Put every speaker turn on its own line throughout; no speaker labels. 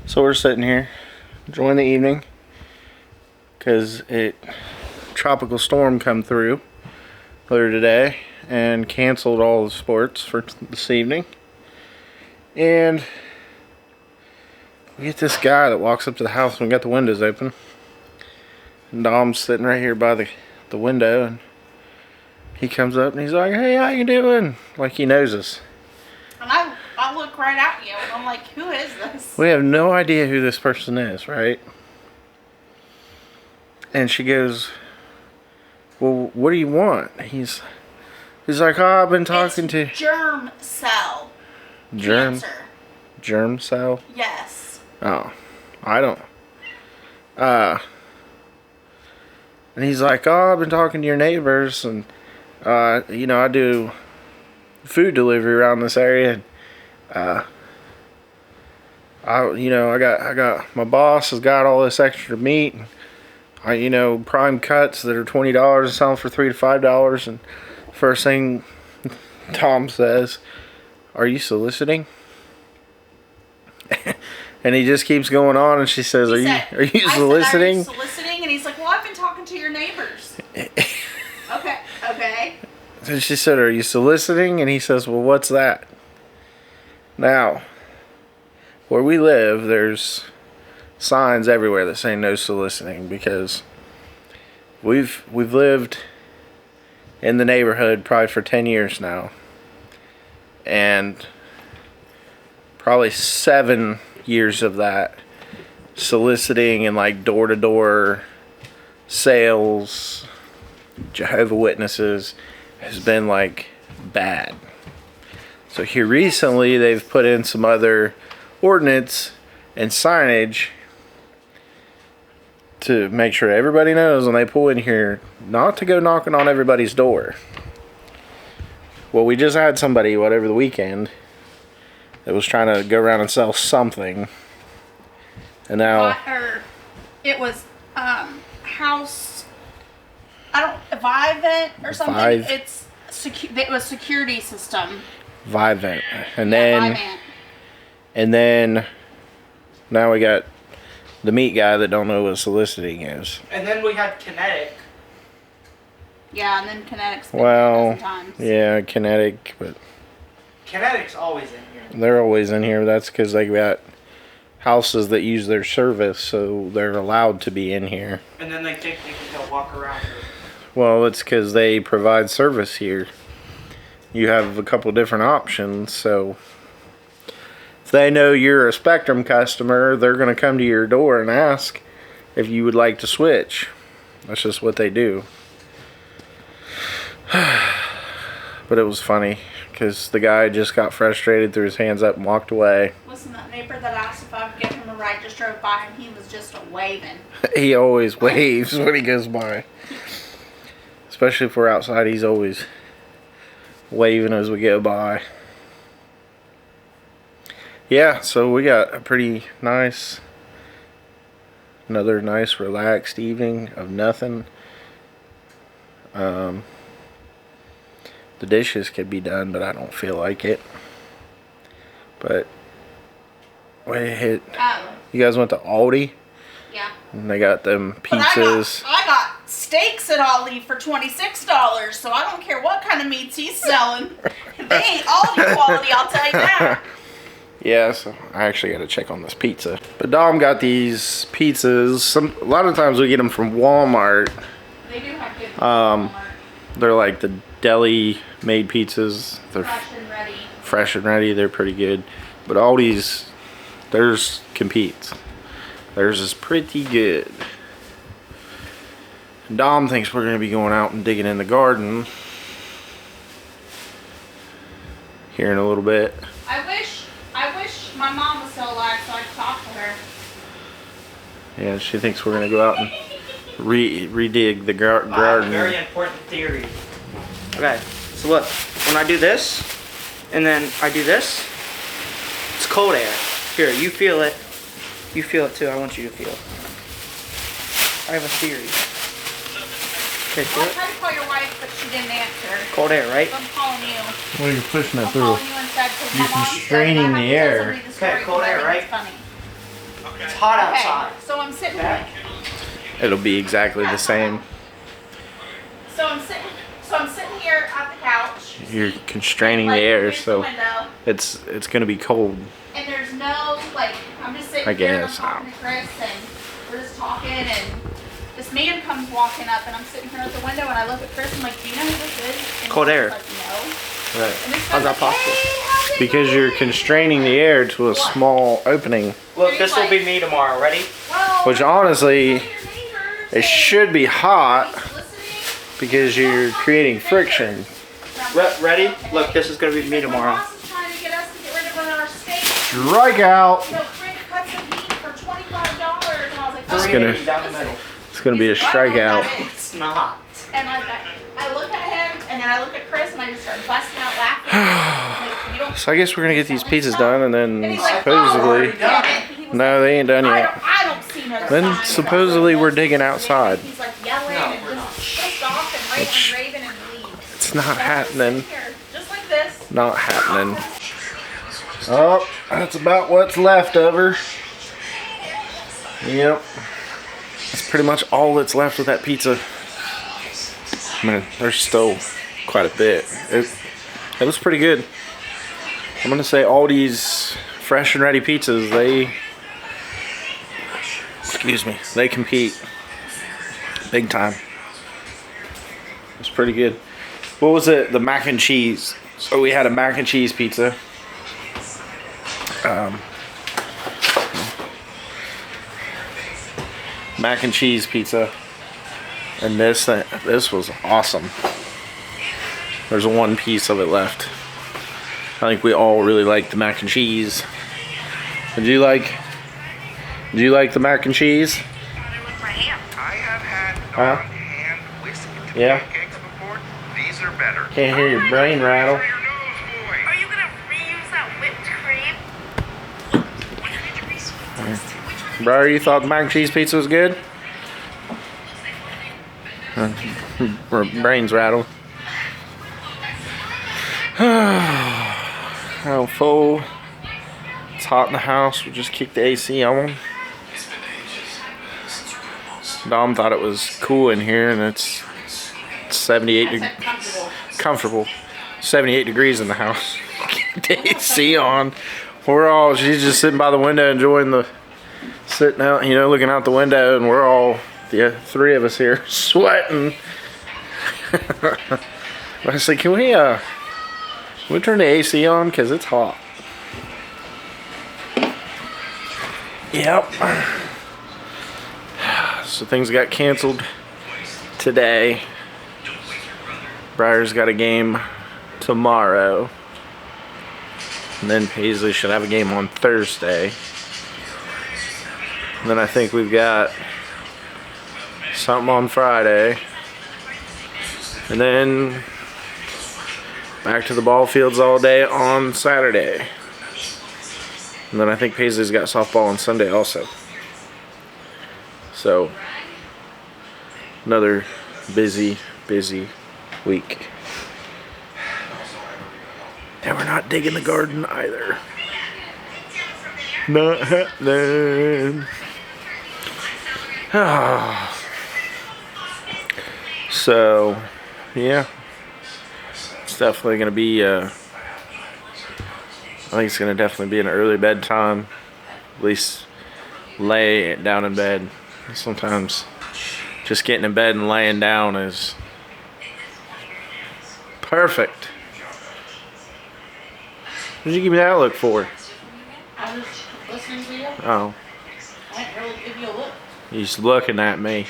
So we're sitting here enjoying the evening because tropical storm come through earlier today and canceled all the sports for this evening. And we get this guy that walks up to the house and we got the windows open. And Dom's sitting right here by the window, and he comes up and he's like, "Hey, how you doing?" Like he knows us.
And I look right at you and I'm like, who is this?
We have no idea who this person is, right? And she goes, "Well, what do you want?" He's like, "Oh, I've been talking to
germ cell
germ
cancer."
Germ cell?
Yes.
Oh, I don't. And he's like, "Oh, I've been talking to your neighbors, and I do food delivery around this area. And, I got my boss has got all this extra meat, and prime cuts that are $20 and selling for $3 to $5. And first thing Tom says, "Are you soliciting?" And he just keeps going on, and she says, "Are you soliciting?"
"Are you soliciting?" And he's like, "Well, I've been talking to your neighbors." Okay.
And she said, "Are you soliciting?" And he says, "Well, what's that?" Now, where we live, there's signs everywhere that say no soliciting, because we've lived in the neighborhood probably for 10 years now, and probably 7 years of that soliciting and like door-to-door sales, Jehovah's Witnesses, has been like bad. So here recently they've put in some other ordinance and signage to make sure everybody knows when they pull in here not to go knocking on everybody's door. Well, we just had somebody, over the weekend, that was trying to go around and sell something, and now
it was house. Vivint or something. It was security system.
Vivint,
Vivint.
And then now we got the meat guy that don't know what soliciting is.
And then we had Kinetic.
Yeah, and then Kinetic's been
Well,
times.
Yeah, Kinetic, but
Kinetic's always in here.
they're always in here. That's because they got houses that use their service, so they're allowed to be in here.
And then they think they can go walk around.
Well, it's because they provide service here. You have a couple different options, so if they know you're a Spectrum customer, they're going to come to your door and ask if you would like to switch. That's just what they do. But it was funny because the guy just got frustrated, threw his hands up, and walked away.
Listen, that neighbor that asked if I would give him a ride just drove by, and he was just waving.
He always waves when he goes by. Especially if we're outside, he's always waving as we go by. Yeah, so we got a pretty nice, another nice relaxed evening of nothing. The dishes could be done, but I don't feel like it. But you guys went to Aldi?
Yeah.
And they got them pizzas.
I got steaks at Aldi for $26, so I don't care what kind of meats he's selling. They ain't Aldi quality, I'll tell you that.
Yeah, so I actually got to check on this pizza. But Dom got these pizzas. A lot of times we get them from Walmart.
They do have good Walmart.
They're like the deli-made pizzas. They're fresh and ready. They're pretty good. But Aldi's, theirs competes. Theirs is pretty good. Dom thinks we're going to be going out and digging in the garden here in a little bit.
I wish my mom was still alive so I could talk to her.
Yeah, she thinks we're going to go out and redig the garden.
Very important theory. Okay, so look, when I do this, and then I do this, it's cold air. Here, you feel it. You feel it too. I want you to feel it. I have a theory. Okay, feel
I
it?
tried to call your wife, but she didn't answer.
Cold air, right?
So I'm calling you.
Well, you're pushing it
I'm
through.
calling you instead because
You're
my mom
constraining
said I
the
have to tell
air.
somebody the story
Okay, cold
because I
air,
think
right?
it's funny.
It's hot outside.
Okay, so I'm sitting.
It'll be exactly the same.
So I'm sitting here at the couch.
You're constraining the
like,
air,
here's the
so
window,
it's gonna be cold.
and there's no like. I'm just sitting
I
here. And I'm
guess.
talking to Chris, and we're just talking, and this man comes walking up, and I'm sitting here at the window, and I look at Chris. I'm like, "Do you know who this is?" And
Cold
he's
air.
Like, no.
Right.
And this
How's
guy's
that
like,
possible?
"Hey, how's it
Because
going?"
you're constraining the air to a small opening,
Look, this will be me tomorrow. Ready?
Well,
which honestly,
your neighbors,
it
hey,
should be hot
he's listening.
because you're creating friction.
Ready? Look, this is gonna be me
Because my
tomorrow.
boss is trying to get us to get rid of our steak.
Strike out.
You know, Frank cuts of meat for $25, and I was like,
It's
"Oh,
gonna-
listen."
down the middle.
It's gonna be a
He's like, "I don't know what
strikeout.
that is."
It's not.
And I look at him, and then I look at Chris, and I just start busting out laughing. Like, you don't.
So I guess we're gonna get these pizzas done, and
And
then
he's like,
supposedly,
"Oh, damn it." He was
no,
like,
they ain't done yet.
I don't see no
Then
signs.
supposedly we're digging outside.
He's like yelling and just pissed off and raving and leaves.
It's not
And I'm just
happening.
sitting here, just like this.
Not happening. Oh, that's about what's left of her. Yep. That's pretty much all that's left of that pizza. I mean, there's still quite a bit. It was pretty good. I'm gonna say Aldi's fresh and ready pizzas, they compete big time. It's pretty good. What was it? The mac and cheese. So we had a mac and cheese pizza. Mac and cheese pizza. And this was awesome. There's one piece of it left. I think we all really like the mac and cheese. Did you like the mac and cheese?
I have had
Huh?
non-hand whisked
Yeah.
pancakes before. These are better.
Can't hear your brain rattle.
For your nose, boy.
Are you gonna reuse that whipped cream?
Briar, you thought the mac and cheese pizza was good? Her brains rattle. How full. It's hot in the house. We just kicked the AC on. Dom thought it was cool in here, and it's 78 comfortable. 78 degrees in the house. Kicked the AC on. She's just sitting by the window enjoying sitting out, looking out the window, and we're all, the three of us here, sweating. I said, can we turn the AC on? Because it's hot. Yep. So things got canceled today. Briar's got a game tomorrow. And then Paisley should have a game on Thursday. And then I think we've got something on Friday. And then back to the ball fields all day on Saturday. And then I think Paisley's got softball on Sunday also. So, another busy week. And we're not digging the garden either. Not happening. So, yeah. It's definitely going to be, I think it's going to definitely be an early bedtime. At least lay down in bed. Sometimes just getting in bed and laying down is perfect. What did you give me that look for?
I was listening to you.
Oh,
I didn't really give you a look.
he's looking at me.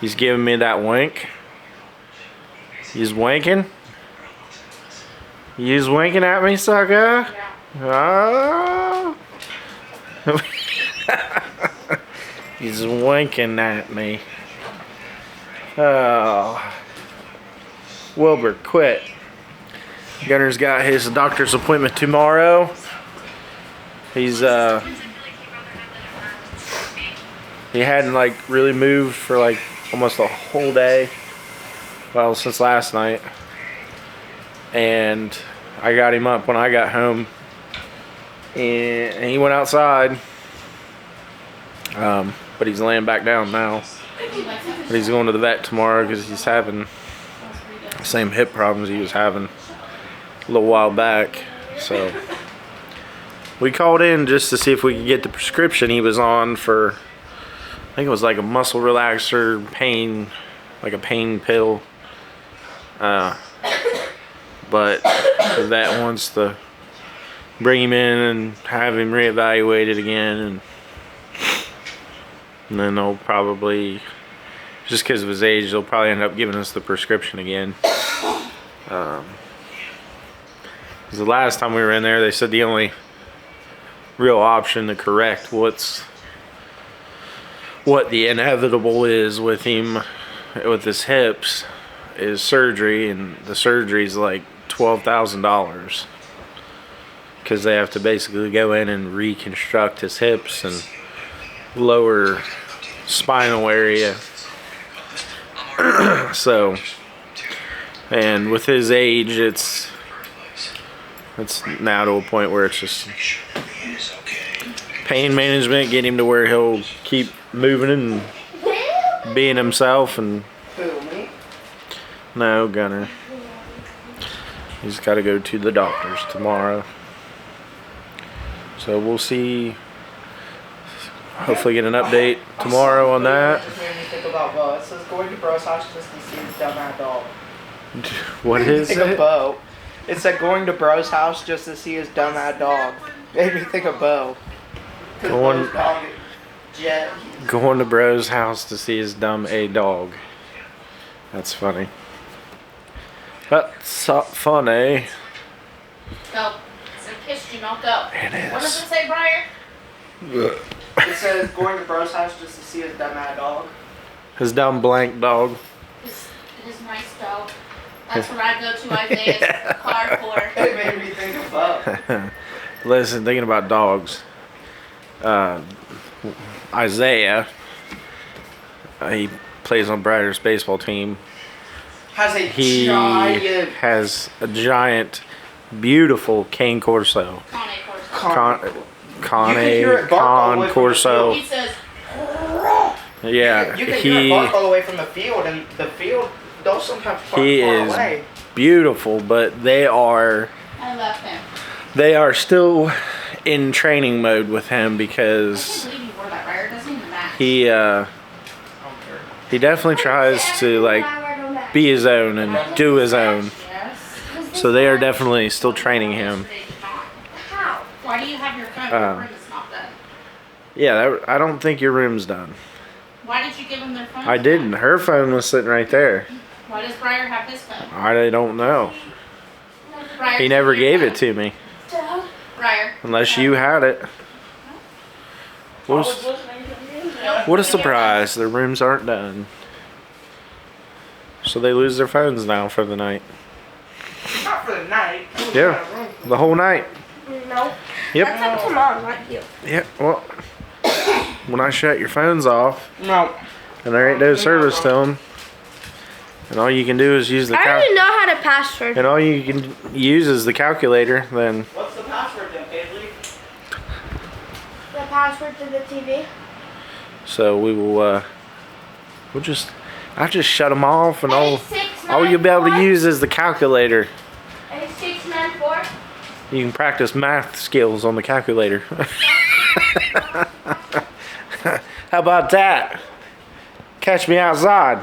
He's giving me that wink. He's winking. He's winking at me, sucker.
Yeah.
Oh. He's winking at me. Oh. Wilbur, quit. Gunner's got his doctor's appointment tomorrow. He's he hadn't really moved for almost a whole day. Well, since last night. And I got him up when I got home. And he went outside. But he's laying back down now. But he's going to the vet tomorrow because he's having the same hip problems he was having a little while back. So we called in just to see if we could get the prescription he was on for, I think it was like a muscle relaxer, pain, like a pain pill. But the vet wants to bring him in and have him reevaluated again, and then they'll probably, just because of his age, they'll probably end up giving us the prescription again. Because the last time we were in there, they said the only real option to correct what the inevitable is with him, with his hips, is surgery, and the surgery is like $12,000 because they have to basically go in and reconstruct his hips and lower spinal area. So, and with his age, it's now to a point where it's just pain management, get him to where he'll keep moving and being himself. And no, Gunner, he's got to go to the doctors tomorrow, so we'll see. Hopefully get an update tomorrow on that.
It made me think about Bo. It says going to Bro's house just to see his dumb dog.
What is
Think of
it?
Bo. It said going to Bro's house just to see his dumb dog. Made me think of Bo. 'Cause
Going-
Bo's dog, Jet.
Going to Bro's house to see his dumb dog. That's funny. That's so funny.
Go. So kissed you, not go.
It is.
What does it say, Briar?
It says going to Bro's house just to see his dumb dog.
His dumb blank dog.
His nice dog. That's what I go to Isaiah's car for.
It made me think of Bo.
Listen, thinking about dogs. Isaiah, he plays on Briar's baseball team.
Has a
He
giant
has a giant, beautiful cane corso.
Connie Corso.
You can hear it bark all the way from the
Corso.
He says,
Yeah,
You can hear it bark all the way from the field, and the field, those sometimes bark
he
far
is
away.
beautiful, but they are still in training mode with him
I
because
can't believe you wore that, Briar. It doesn't even match.
he definitely tries to like be his own and do his own.
Yes.
So they are definitely still training him.
How? Why do you have your phone? Your room is not done.
Yeah, I don't think your room's done.
Why did you give him their phone?
I didn't. Her phone was sitting right there.
Why does Briar have his phone?
I don't know.
Briar,
He never gave it to me
Briar.
unless you had it. What a surprise! Their rooms aren't done. So they lose their phones now for the night.
Not for the night.
Yeah, the whole night.
No.
Yep.
That's up to mom, not you.
Yeah. Well, when I shut your phones off
No.
and there ain't no service to them, and all you can do is use the
I already know how to password.
and all you can use is the calculator, then
What's the password then, Paisley?
The password to the TV.
so we will. I'll just shut them off, and all you'll be able to
8694.
use is the calculator.
8694.
You can practice math skills on the calculator. How about that? Catch me outside.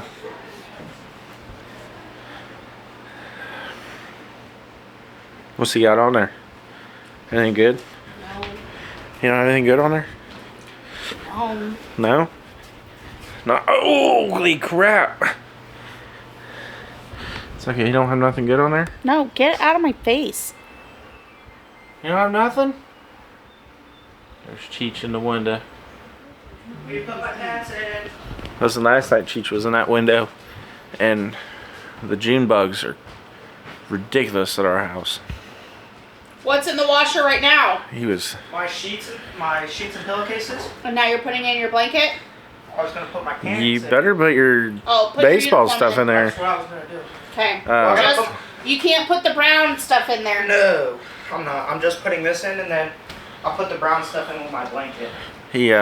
What's he got on there? Anything good?
No.
You don't have anything good on there?
No.
No? No. Holy crap. It's okay, you don't have nothing good on there?
No, get out of my face.
You don't have nothing? There's Cheech in the window.
We put my pants in.
That was the last night Cheech was in that window. And the June bugs are ridiculous at our house.
What's in the washer right now?
He was...
My sheets and pillowcases.
And now you're putting in your blanket?
I was gonna put my pants
You
in.
better put your
Oh, put
baseball
your uniform
stuff in there.
That's what I was gonna do.
Okay.
Uh,
You can't put the brown stuff in there.
No, I'm not. I'm just putting this in, and then I'll put the brown stuff in with my blanket.
He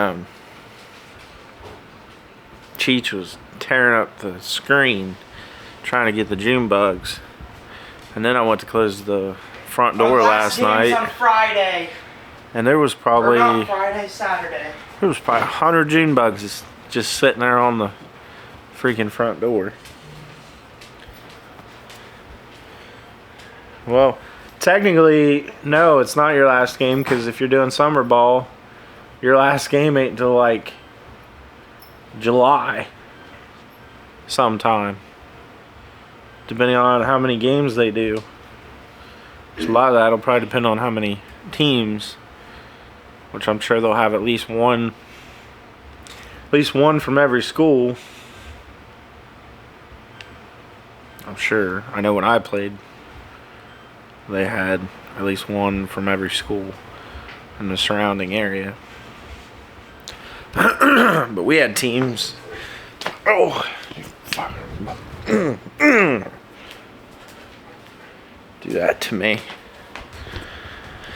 Cheech was tearing up the screen trying to get the June bugs. And then I went to close the front door last night.
On Friday.
And there was
Or
probably
not Friday, Saturday.
100 June bugs just sitting there on the freaking front door. Well, technically, no, it's not your last game, because if you're doing summer ball, your last game ain't until like July sometime, depending on how many games they do. So a lot of that will probably depend on how many teams, which I'm sure they'll have at least one from every school. I'm sure. I know when I played, they had at least one from every school in the surrounding area. But we had teams. Oh, you fuck. Do that to me.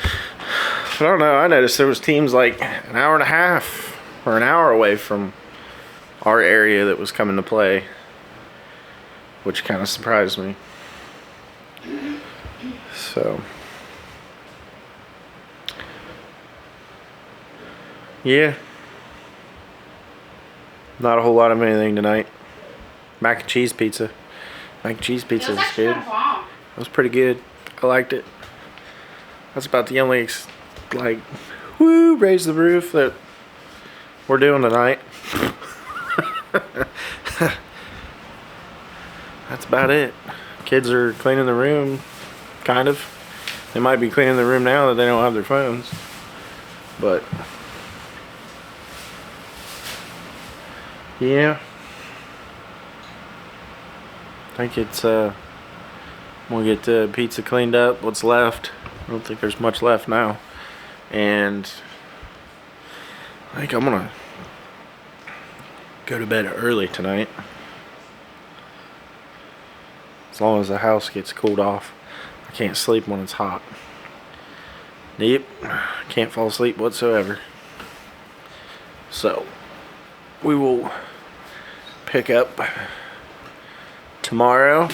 I don't know. I noticed there was teams like an hour and a half or an hour away from our area that was coming to play, which kind of surprised me. So, yeah. Not a whole lot of anything tonight. Mac and cheese pizza. Mac and cheese pizza was good. It was pretty good. I liked it. That's about the only, raise the roof that we're doing tonight. That's about it. Kids are cleaning the room, kind of. They might be cleaning the room now that they don't have their phones. But, yeah. I think it's, we'll get the pizza cleaned up, what's left. I don't think there's much left now. And I think I'm gonna go to bed early tonight. As long as the house gets cooled off. I can't sleep when it's hot. Yep, can't fall asleep whatsoever. So, we will pick up tomorrow.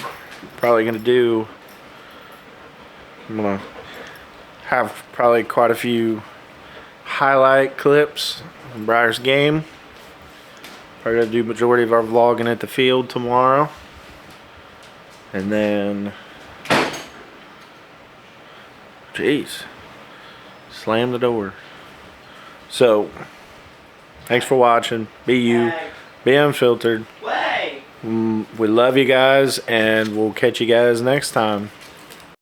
Probably gonna do, I'm gonna have probably quite a few highlight clips of Briar's game. Probably gonna do majority of our vlogging at the field tomorrow. And then, jeez, slam the door. So, thanks for watching. Be you, be unfiltered. We love you guys, and we'll catch you guys next time.